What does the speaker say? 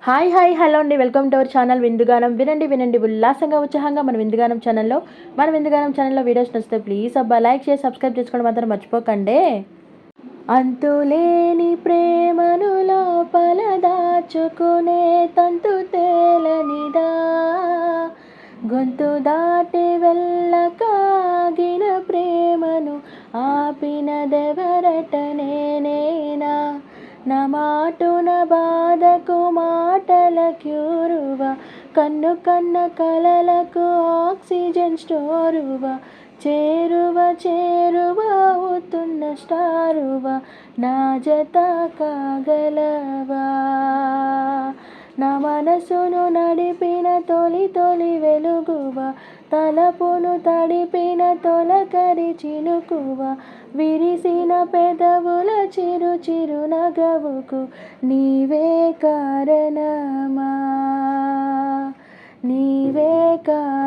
Hi hi hello అండి, welcome to our channel విందుగానం. వినండి వినండి ఉల్లాసంగా ఉత్సాహంగా మన విందుగానం ఛానల్లో వీడియోస్ నచ్చితే ప్లీజ్ అబ్బా లైక్ చేసి సబ్స్క్రైబ్ చేసుకోవడం మాత్రం మర్చిపోకండి. అంతులేని ప్రేమను లోపల దాచుకునే తంతు తేలనిదా, గొంతు దాటి వెళ్ళకాగిన ప్రేమను ఆపినదెవరట నేనేనా, నా మాటున బాధకు మాటల క్యూరువా, కన్ను కన్న కలలకు ఆక్సిజన్ స్టోరువా, చేరువ అవుతున్న స్టారువా, నా జత కాగలవా, నా మనసును నడిపిన తొలి వెలుగువా, తలపును తడిపిన తొలకరి చినుకువా, విరిసిన పెదవుల చిరు నగవుకు నీవే కారణమా, నీవే కారణమా.